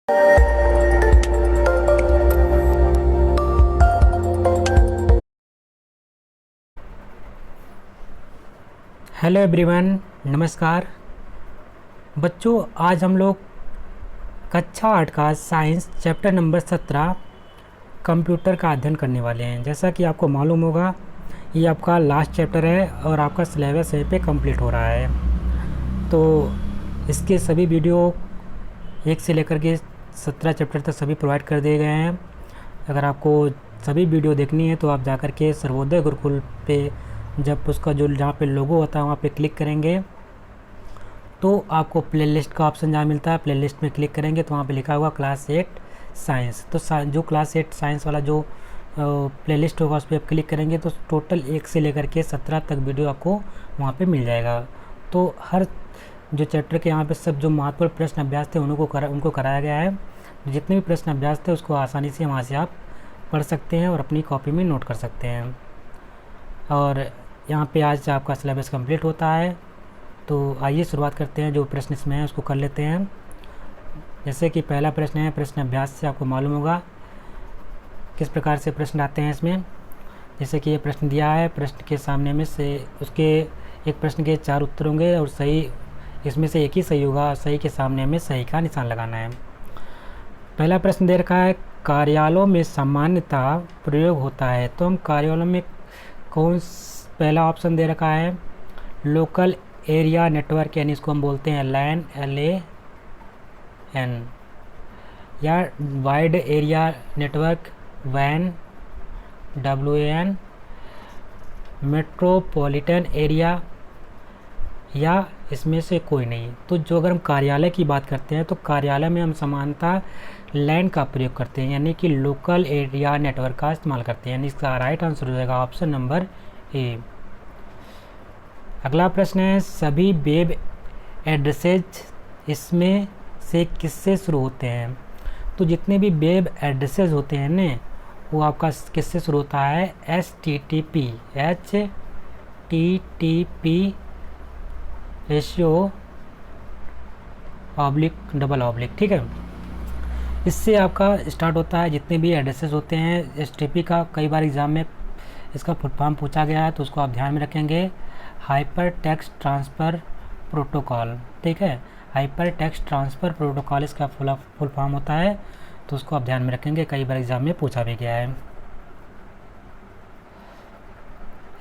Hello everyone, नमस्कार बच्चों। आज हम लोग कक्षा 8 का साइंस चैप्टर नंबर 17 कंप्यूटर का अध्ययन करने वाले हैं। जैसा कि आपको मालूम होगा, ये आपका लास्ट चैप्टर है और आपका सिलेबस यहीं पे कंप्लीट हो रहा है। तो इसके सभी वीडियो 1 से लेकर के 17 चैप्टर तक सभी प्रोवाइड कर दिए गए हैं। अगर आपको सभी वीडियो देखनी है तो आप जाकर के सर्वोदय गुरुकुल पे, जब उसका जो जहाँ पे लोगो होता है वहाँ पे क्लिक करेंगे तो आपको प्लेलिस्ट का ऑप्शन जहाँ मिलता है, प्लेलिस्ट में क्लिक करेंगे तो वहाँ पे लिखा होगा क्लास 8 साइंस। तो जो क्लास 8 साइंस वाला जो प्लेलिस्ट होगा उस पर आप क्लिक करेंगे तो टोटल 1 से लेकर के 17 तक वीडियो आपको वहाँ पे मिल जाएगा। तो हर जो चैप्टर के यहाँ पे सब जो महत्वपूर्ण प्रश्न अभ्यास थे उनको कराया गया है। जितने भी प्रश्न अभ्यास थे उसको आसानी से वहाँ से आप पढ़ सकते हैं और अपनी कॉपी में नोट कर सकते हैं। और यहाँ पे आज आपका सिलेबस कंप्लीट होता है। तो आइए शुरुआत करते हैं। जो प्रश्न इसमें है उसको कर लेते हैं। जैसे कि पहला प्रश्न है, प्रश्न अभ्यास से आपको मालूम होगा किस प्रकार से प्रश्न आते हैं इसमें। जैसे कि ये प्रश्न दिया है, प्रश्न के सामने में से उसके एक प्रश्न के 4 उत्तर होंगे और सही इसमें से एक ही सही होगा। सही के सामने में सही का निशान लगाना है। पहला प्रश्न दे रखा है, कार्यालयों में सामान्यतः प्रयोग होता है। तो हम कार्यालयों में पहला ऑप्शन दे रखा है लोकल एरिया नेटवर्क, यानी इसको हम बोलते हैं लैन, LAN, या wide area network, WAN, WAN, metropolitan area, या इसमें से कोई नहीं। तो जो अगर हम कार्यालय की बात करते हैं तो कार्यालय में हम सामान्यतः लैन का प्रयोग करते हैं, यानी कि लोकल एरिया नेटवर्क का इस्तेमाल करते हैं। यानी इसका राइट आंसर हो जाएगा ऑप्शन नंबर ए। अगला प्रश्न है, सभी वेब एड्रेसेज इसमें से किससे शुरू होते हैं। तो जितने भी वेब एड्रेसेज होते हैं ना, वो आपका किससे शुरू होता है, HTTP, // ठीक है। इससे आपका स्टार्ट होता है। जितने भी एड्रेसेस होते हैं, HTTP का कई बार एग्ज़ाम में इसका फुल फॉर्म पूछा गया है, तो उसको आप ध्यान में रखेंगे, हाइपर टेक्स्ट ट्रांसफ़र प्रोटोकॉल। ठीक है, हाइपर टेक्स्ट ट्रांसफ़र प्रोटोकॉल इसका फुल फॉर्म होता है, तो उसको आप ध्यान में रखेंगे, कई बार एग्ज़ाम में पूछा भी गया है।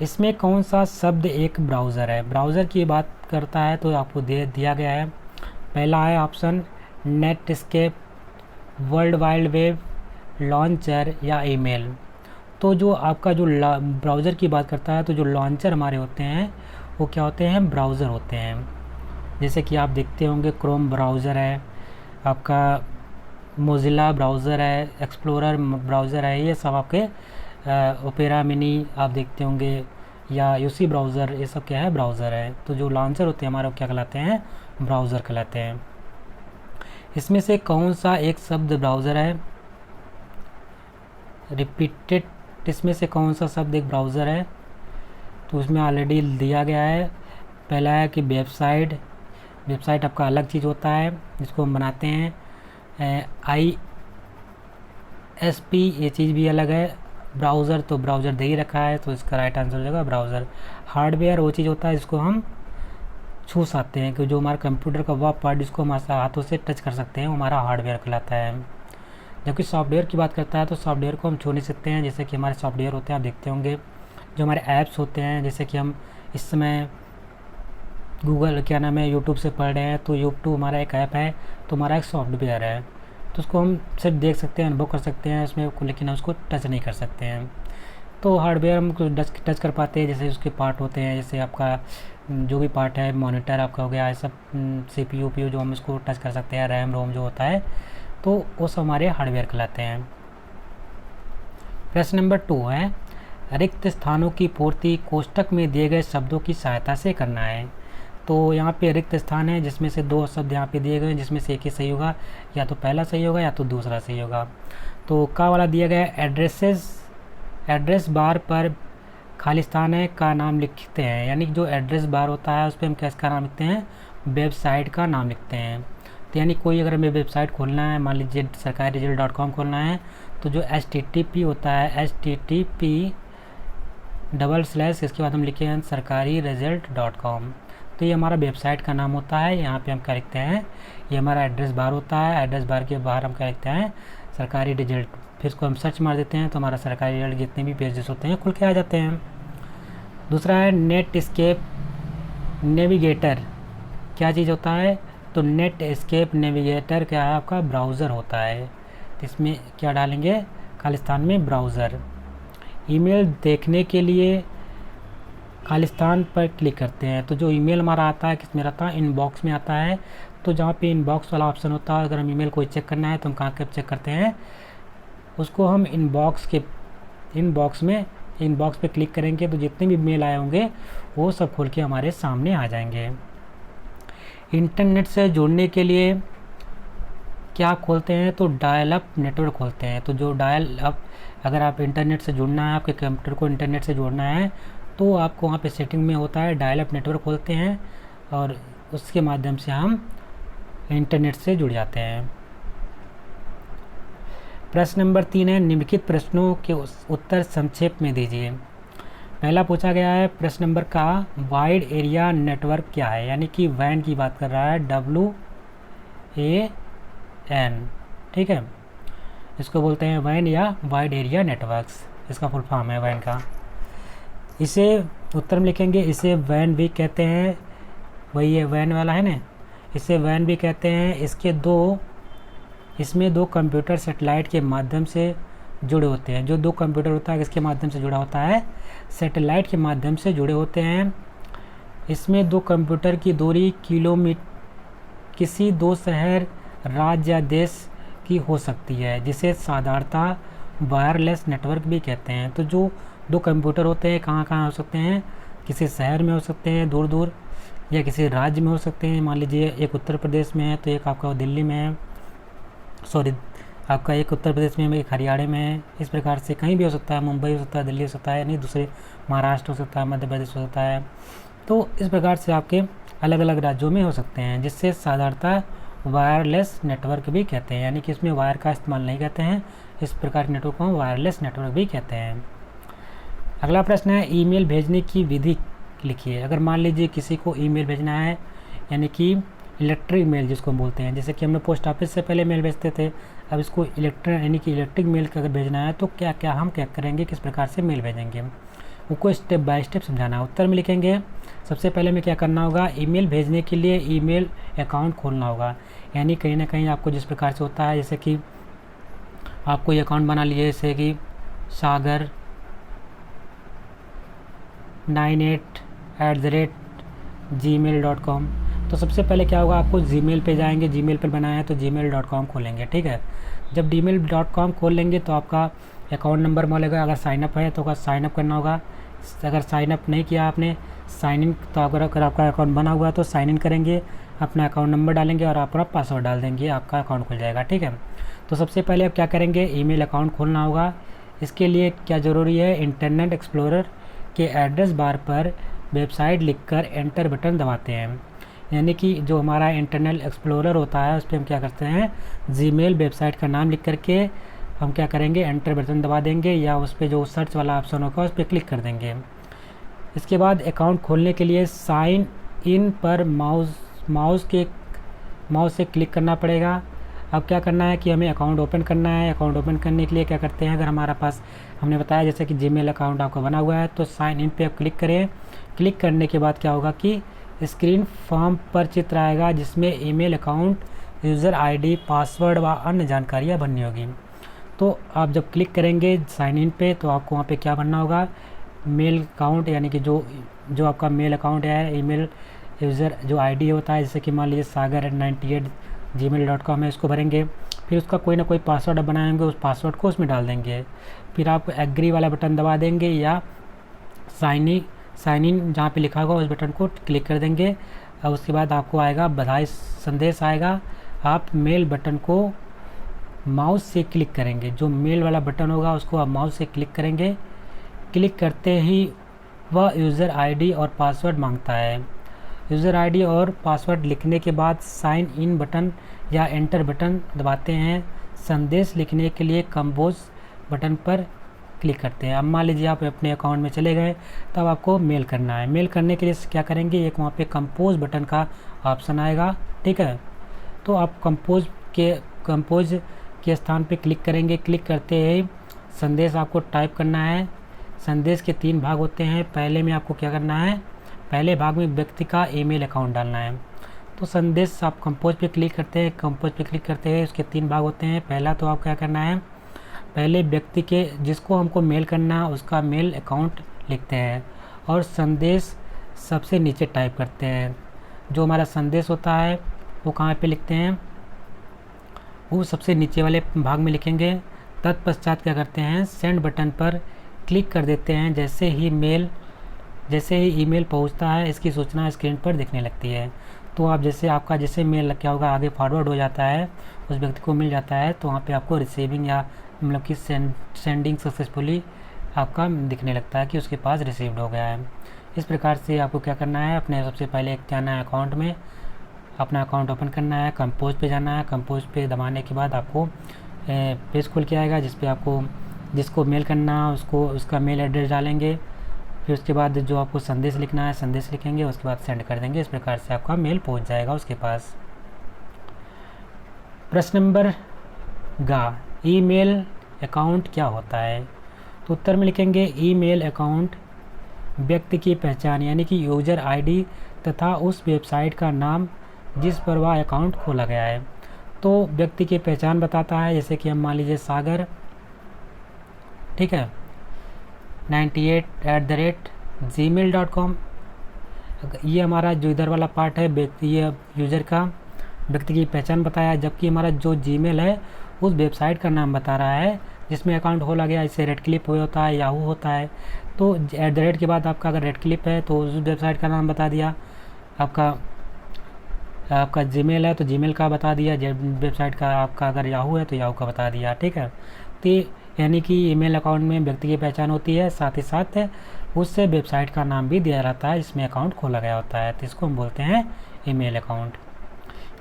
इसमें कौन सा शब्द एक ब्राउज़र है। ब्राउज़र की बात करता है तो आपको दिया गया है। पहला है option Netscape, world wide web, launcher या ईमेल। तो जो आपका जो ब्राउज़र की बात करता है तो जो लॉन्चर हमारे होते हैं वो क्या होते हैं, ब्राउज़र होते हैं। जैसे कि आप देखते होंगे क्रोम ब्राउज़र है, आपका मोज़िला ब्राउज़र है, एक्सप्लोरर ब्राउज़र है, ये सब आपके ओपेरा मिनी आप देखते होंगे, या यूसी ब्राउज़र, ये सब क्या है, ब्राउज़र है। तो जो लॉन्चर होते हैं हमारे वो क्या कहलाते हैं, ब्राउज़र कहलाते हैं। इसमें से कौन सा एक शब्द ब्राउज़र है, रिपीटेड, इसमें से कौन सा शब्द एक ब्राउज़र है। तो उसमें ऑलरेडी दिया गया है। पहला है कि वेबसाइट आपका अलग चीज़ होता है जिसको हम बनाते हैं, ISP ये चीज़ भी अलग है। ब्राउज़र तो ब्राउज़र दे ही रखा है, तो इसका राइट आंसर हो जाएगा ब्राउज़र। हार्डवेयर वो चीज़ होता है जिसको हम छू सकते हैं, कि जो हमारा कंप्यूटर का वह पार्ट जिसको हम हाथों से टच कर सकते हैं, वो हमारा हार्डवेयर कहलाता है। जबकि सॉफ्टवेयर की बात करता है तो सॉफ्टवेयर को हम छू नहीं सकते हैं। जैसे कि हमारे सॉफ्टवेयर होते हैं, आप देखते होंगे जो हमारे ऐप्स होते हैं, जैसे कि हम इस समय गूगल क्या नाम है यूट्यूब से पढ़ रहे हैं, तो यूट्यूब हमारा एक ऐप है, तो हमारा एक सॉफ्टवेयर है, तो उसको हम सिर्फ देख सकते हैं, अनुभव कर सकते हैं उसमें, लेकिन उसको टच नहीं कर सकते हैं। तो हार्डवेयर हम टच कर पाते हैं, जैसे उसके पार्ट होते हैं, जैसे आपका जो भी पार्ट है, मॉनिटर आपका हो गया, ये सब CPU PU जो हम इसको टच कर सकते हैं, रैम रोम जो होता है, तो वो सब हमारे हार्डवेयर कहलाते हैं। प्रश्न नंबर 2 है, रिक्त स्थानों की पूर्ति कोष्ठक में दिए गए शब्दों की सहायता से करना है। तो यहाँ पे रिक्त स्थान है जिसमें से 2 शब्द यहाँ पे दिए गए हैं, जिसमें से एक ही सही होगा, या तो पहला सही होगा या तो दूसरा सही होगा। तो का वाला दिया गया है, एड्रेस बार पर खाली स्थान है का नाम लिखते हैं, यानी जो एड्रेस बार होता है उस पर हम किसका नाम लिखते हैं, वेबसाइट का नाम लिखते हैं। तो यानी कोई अगर हमें वेबसाइट खोलना है, मान लीजिए सरकारी रिजल्ट.com खोलना है, तो जो HTTP होता है, HTTP / इसके बाद हम लिखे हैं सरकारी रिजल्ट.com, तो ये हमारा वेबसाइट का नाम होता है। यहाँ पे हम क्या लिखते हैं, ये हमारा एड्रेस बार होता है, एड्रेस बार के बाहर हम क्या लिखते हैं, सरकारी रिजल्ट। फिर इसको हम सर्च मार देते हैं तो हमारा सरकारी रिजल्ट जितने भी पेजेस होते हैं खुल के आ जाते हैं। दूसरा है नेट एस्केप नेविगेटर। क्या चीज़ होता है, तो नेट एस्केप नेविगेटर क्या है, आपका ब्राउज़र होता है। तो इसमें क्या डालेंगे, खालिस्तान में ब्राउज़र। ईमेल देखने के लिए खालिस्तान पर क्लिक करते हैं तो जो ईमेल हमारा आता है किस में रहता है, इनबॉक्स में आता है। तो जहाँ पे इनबॉक्स वाला ऑप्शन होता है, अगर हम ईमेल को चेक करना है तो हम कहाँ के चेक करते हैं, उसको हम इनबॉक्स पे क्लिक करेंगे तो जितने भी मेल आए होंगे वो सब खोल के हमारे सामने आ जाएंगे। इंटरनेट से जुड़ने के लिए क्या खोलते हैं, तो डायल अप नेटवर्क खोलते हैं। तो जो डायल अप, अगर आप इंटरनेट से जुड़ना है, आपके कंप्यूटर को इंटरनेट से जोड़ना है, तो आपको वहाँ पे सेटिंग में होता है डायल अप नेटवर्क खोलते हैं और उसके माध्यम से हम इंटरनेट से जुड़ जाते हैं। प्रश्न नंबर 3 है, निम्नलिखित प्रश्नों के उत्तर संक्षेप में दीजिए। पहला पूछा गया है प्रश्न नंबर का, वाइड एरिया नेटवर्क क्या है, यानी कि वैन की बात कर रहा है, WAN, ठीक है। इसको बोलते हैं वैन या वाइड एरिया नेटवर्क्स, इसका फुल फॉर्म है वैन का। इसे उत्तर में लिखेंगे, इसे वैन भी कहते हैं, वही है वैन वाला है ना, इसे वैन भी कहते हैं। इसमें दो कंप्यूटर सेटेलाइट के माध्यम से जुड़े होते हैं। जो दो कंप्यूटर होता है किसके माध्यम से जुड़ा होता है, सैटेलाइट के माध्यम से जुड़े होते हैं। इसमें दो कंप्यूटर की दूरी किलोमीटर किसी दो शहर, राज्य या देश की हो सकती है, जिसे साधारणतः वायरलेस नेटवर्क भी कहते हैं। तो जो दो कंप्यूटर होते हैं कहाँ कहाँ हो सकते हैं, किसी शहर में हो सकते हैं दूर दूर, या किसी राज्य में हो सकते हैं। मान लीजिए एक उत्तर प्रदेश में है तो एक आपका दिल्ली में है, आपका एक उत्तर प्रदेश में है, एक हरियाणा में है। इस प्रकार से कहीं भी हो सकता है, मुंबई हो सकता है, दिल्ली हो सकता है, नहीं दूसरे महाराष्ट्र हो सकता है, मध्य प्रदेश हो सकता है। तो इस प्रकार से आपके अलग अलग राज्यों में हो सकते हैं, जिससे साधारणतः वायरलेस नेटवर्क भी कहते हैं, यानी कि इसमें वायर का इस्तेमाल नहीं करते हैं। इस प्रकार के नेटवर्क को वायरलेस नेटवर्क भी कहते हैं। अगला प्रश्न है, ईमेल भेजने की विधि लिखिए। अगर मान लीजिए किसी को ईमेल भेजना है, यानी कि इलेक्ट्रिक मेल जिसको हम बोलते हैं, जैसे कि हमने पोस्ट ऑफिस से पहले मेल भेजते थे, अब इसको इलेक्ट्रिक मेल का अगर भेजना है तो क्या क्या हम क्या करेंगे, किस प्रकार से मेल भेजेंगे, उनको स्टेप बाय स्टेप समझाना है। उत्तर में लिखेंगे, सबसे पहले हमें क्या करना होगा, ईमेल भेजने के लिए ईमेल अकाउंट खोलना होगा। यानी कहीं ना कहीं आपको जिस प्रकार से होता है, जैसे कि आप कोई अकाउंट बना लिए, जैसे कि sagar98@gmail.com। तो सबसे पहले क्या होगा, आपको जीमेल पे जाएंगे, जीमेल पर बनाया है तो gmail.com खोलेंगे, ठीक है। जब gmail.com खोल लेंगे तो आपका अकाउंट नंबर मांगेगा, अगर साइनअप है तो साइनअप करना होगा। अगर साइनअप नहीं किया आपने, साइन इन, तो अगर आपका अकाउंट बना हुआ है तो साइन इन करेंगे, अपना अकाउंट नंबर डालेंगे और अपना पासवर्ड डाल देंगे, आपका अकाउंट खुल जाएगा, ठीक है। तो सबसे पहले आप क्या करेंगे, ईमेल अकाउंट खोलना होगा। इसके लिए क्या ज़रूरी है, इंटरनेट एक्सप्लोरर के एड्रेस बार पर वेबसाइट लिखकर एंटर बटन दबाते हैं। यानी कि जो हमारा इंटरनेट एक्सप्लोरर होता है उस पर हम क्या करते हैं, जीमेल वेबसाइट का नाम लिख करके हम क्या करेंगे, एंटर बटन दबा देंगे, या उस पर जो सर्च वाला ऑप्शन होगा उस पर क्लिक कर देंगे। इसके बाद अकाउंट खोलने के लिए साइन इन पर माउस से क्लिक करना पड़ेगा। अब क्या करना है कि हमें अकाउंट ओपन करना है। अकाउंट ओपन करने के लिए क्या करते हैं, अगर हमारा पास, हमने बताया जैसे कि जीमेल अकाउंट आपका बना हुआ है तो साइन इन पे आप क्लिक करें। क्लिक करने के बाद क्या होगा कि स्क्रीन फॉर्म पर चित्र आएगा जिसमें email account, user ID, password व अन्य जानकारियाँ भरनी होगी। तो आप जब क्लिक करेंगे साइन इन पे तो आपको वहाँ पे क्या भरना होगा, मेल अकाउंट, यानी कि जो आपका मेल अकाउंट है, ईमेल यूज़र जो आईडी होता है, जैसे कि मान लीजिए sagar@98@gmail.com है, इसको भरेंगे। फिर उसका कोई ना कोई पासवर्ड बनाएंगे, उस पासवर्ड को उसमें डाल देंगे। फिर आप एग्री वाला बटन दबा देंगे या साइन इन जहाँ पे लिखा होगा उस बटन को क्लिक कर देंगे। और उसके बाद आपको आएगा बधाई संदेश आएगा। आप मेल बटन को माउस से क्लिक करेंगे, जो मेल वाला बटन होगा उसको आप माउस से क्लिक करेंगे। क्लिक करते ही वह यूज़र आईडी और पासवर्ड मांगता है। यूज़र आईडी और पासवर्ड लिखने के बाद साइन इन बटन या एंटर बटन दबाते हैं। संदेश लिखने के लिए कंपोज बटन पर क्लिक करते हैं। अब मान लीजिए आप अपने अकाउंट में चले गए, तब आपको मेल करना है। मेल करने के लिए क्या करेंगे, एक वहाँ पे कंपोज बटन का ऑप्शन आएगा, ठीक है। तो आप कंपोज के स्थान पे क्लिक करेंगे। क्लिक करते ही संदेश आपको टाइप करना है। संदेश के 3 भाग होते हैं। पहले में आपको क्या करना है, पहले भाग में व्यक्ति का ईमेल अकाउंट डालना है। तो संदेश आप कंपोज पे क्लिक करते हैं। कंपोज पे क्लिक करते हैं, उसके 3 भाग होते हैं। पहला तो आप क्या करना है, पहले व्यक्ति के जिसको हमको मेल करना है उसका मेल अकाउंट लिखते हैं और संदेश सबसे नीचे टाइप करते हैं। जो हमारा संदेश होता है वो कहाँ पे लिखते हैं, वो सबसे नीचे वाले भाग में लिखेंगे। तत्पश्चात क्या करते हैं, सेंड बटन पर क्लिक कर देते हैं। जैसे ही ईमेल पहुंचता है, इसकी सूचना स्क्रीन पर दिखने लगती है। तो आप जैसे मेल क्या होगा, आगे फॉरवर्ड हो जाता है, उस व्यक्ति को मिल जाता है, तो वहाँ पे आपको रिसीविंग या मतलब कि सेंडिंग सक्सेसफुली आपका दिखने लगता है कि उसके पास रिसीव्ड हो गया है। इस प्रकार से आपको क्या करना है, अपने सबसे पहले जाना है अकाउंट में, अपना अकाउंट ओपन करना है, कंपोज पे जाना है। कंपोज पे दबाने के बाद आपको पेज खुल के आएगा, जिस पे आपको जिसको मेल करना उसको उसका मेल एड्रेस डालेंगे। फिर उसके बाद जो आपको संदेश लिखना है संदेश लिखेंगे, उसके बाद सेंड कर देंगे। इस प्रकार से आपका मेल पहुंच जाएगा उसके पास। प्रश्न नंबर ईमेल अकाउंट क्या होता है। तो उत्तर में लिखेंगे ईमेल अकाउंट व्यक्ति की पहचान यानी कि यूज़र आईडी तथा उस वेबसाइट का नाम जिस पर वह अकाउंट खोला गया है। तो व्यक्ति की पहचान बताता है, जैसे कि हम मान लीजिए सागर, ठीक है, 98@gmail.com। ये हमारा जो इधर वाला पार्ट है ये यूज़र का व्यक्ति की पहचान बताया, जबकि हमारा जो जीमेल है उस वेबसाइट का नाम बता रहा है जिसमें अकाउंट खोला गया। इससे रेड क्लिप होता है, याहू होता है। तो @ के बाद आपका अगर रेड क्लिप है तो उस वेबसाइट का नाम बता दिया। आपका जीमेल है तो जीमेल का बता दिया, वेबसाइट का आपका अगर याहू है तो याहू का बता दिया, ठीक है। तो यानी कि ईमेल अकाउंट में व्यक्ति की पहचान होती है, साथ ही साथ उससे वेबसाइट का नाम भी दिया जाता है जिसमें अकाउंट खोला गया होता है। तो इसको हम बोलते हैं ईमेल अकाउंट।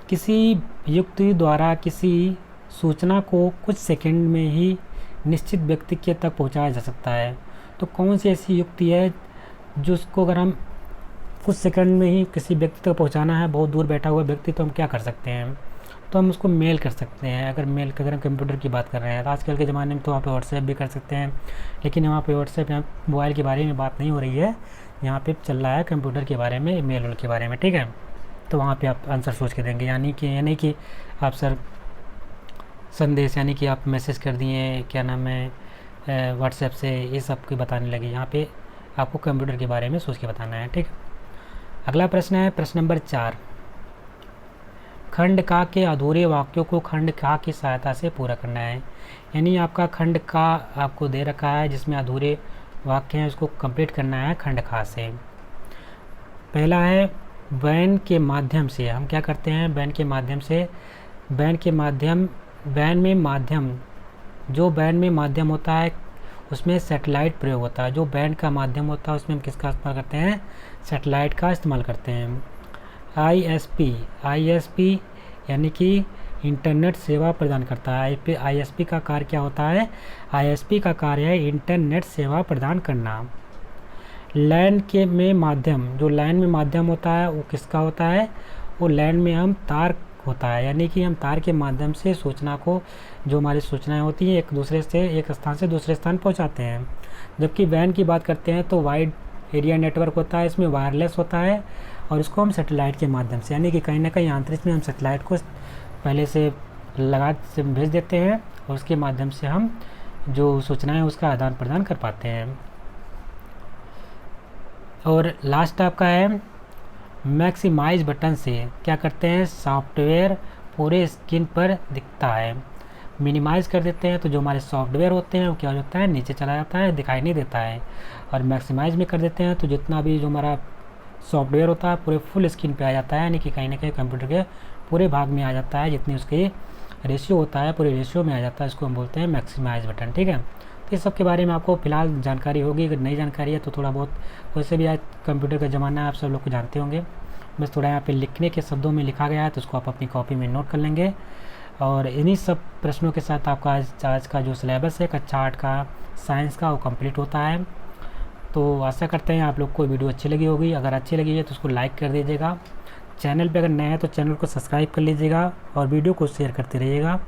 किसी युक्ति द्वारा किसी सूचना को कुछ सेकंड में ही निश्चित व्यक्ति के तक पहुंचाया जा सकता है। तो कौन सी ऐसी युक्ति है जिसको अगर हम कुछ सेकंड में ही किसी व्यक्ति तक पहुंचाना है, बहुत दूर बैठा हुआ व्यक्ति, तो हम क्या कर सकते हैं, तो हम उसको मेल कर सकते हैं। अगर हम कंप्यूटर की बात कर रहे हैं तो आजकल के ज़माने में तो वहाँ पे व्हाट्सएप भी कर सकते हैं, लेकिन यहाँ पे व्हाट्सएप या मोबाइल के बारे में बात नहीं हो रही है, यहाँ पे चल रहा है कंप्यूटर के बारे में, ईमेल के बारे में, ठीक है। तो वहाँ पे आप आंसर सोच के देंगे, यानी कि ये नहीं कि आप सर संदेश यानी कि आप मैसेज कर दिए, क्या नाम है, व्हाट्सएप से, ये सब की बताने लगे। यहाँ पे आपको कंप्यूटर के बारे में सोच के बताना है, ठीक। अगला प्रश्न है प्रश्न नंबर 4। खंड का के अधूरे वाक्यों को खंड का की सहायता से पूरा करना है। यानी आपका खंड का आपको दे रखा है जिसमें अधूरे वाक्य हैं, उसको कंप्लीट करना है खंड का से। पहला है बैन के माध्यम से। हम क्या करते हैं, बैन के माध्यम से, बैन में माध्यम, जो बैन में माध्यम होता है उसमें सैटेलाइट प्रयोग होता है। जो बैन का माध्यम होता है उसमें हम किसका इस्तेमाल करते हैं, सैटेलाइट का इस्तेमाल करते हैं। ISP यानी कि इंटरनेट सेवा प्रदान करता है। ISP का कार्य क्या होता है, ISP का कार्य है इंटरनेट सेवा प्रदान करना। लैन में माध्यम, जो लैन में माध्यम होता है वो किसका होता है, वो लैन में हम तार होता है, यानी कि हम तार के माध्यम से सूचना को, जो हमारी सूचनाएं होती हैं एक स्थान से दूसरे स्थान पहुंचाते हैं। जबकि वैन की बात करते हैं तो वाइड एरिया नेटवर्क होता है, इसमें वायरलेस होता है और इसको हम सैटेलाइट के माध्यम से, यानी कि कहीं ना कहीं अंतरिक्ष में हम सैटेलाइट को पहले से भेज देते हैं और उसके माध्यम से हम जो सूचनाएं उसका आदान प्रदान कर पाते हैं। और लास्ट आपका है मैक्सिमाइज बटन से क्या करते हैं, सॉफ्टवेयर पूरे स्क्रीन पर दिखता है। मिनिमाइज कर देते हैं तो जो हमारे सॉफ्टवेयर होते हैं वो क्या हो जाता है, नीचे चला जाता है, दिखाई नहीं देता है। और मैक्सिमाइज में कर देते हैं तो जितना भी जो हमारा सॉफ्टवेयर होता है पूरे फुल स्क्रीन पे आ जाता है, यानी कि कहीं ना कहीं कंप्यूटर के पूरे भाग में आ जाता है, जितनी उसकी रेशियो होता है पूरे रेशियो में आ जाता है। इसको हम बोलते हैं मैक्सिमाइज बटन, ठीक है। तो इस सब के बारे में आपको फिलहाल जानकारी होगी। अगर नई जानकारी है तो थोड़ा बहुत, वैसे भी आज कंप्यूटर का ज़माना है, आप सब लोग को जानते होंगे। बस थोड़ा यहाँ पे लिखने के शब्दों में लिखा गया है, तो उसको आप अपनी कॉपी में नोट कर लेंगे। और इन्हीं सब प्रश्नों के साथ आपका आज का जो सिलेबस है कक्षा 8 का साइंस का, वो कंप्लीट होता है। तो आशा करते हैं आप लोग को वीडियो अच्छी लगी होगी। अगर अच्छी लगी है तो उसको लाइक कर दीजिएगा। चैनल पे अगर नए हैं तो चैनल को सब्सक्राइब कर लीजिएगा और वीडियो को शेयर करते रहिएगा।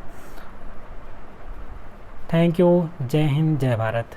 Thank you. जय हिंद, जय भारत।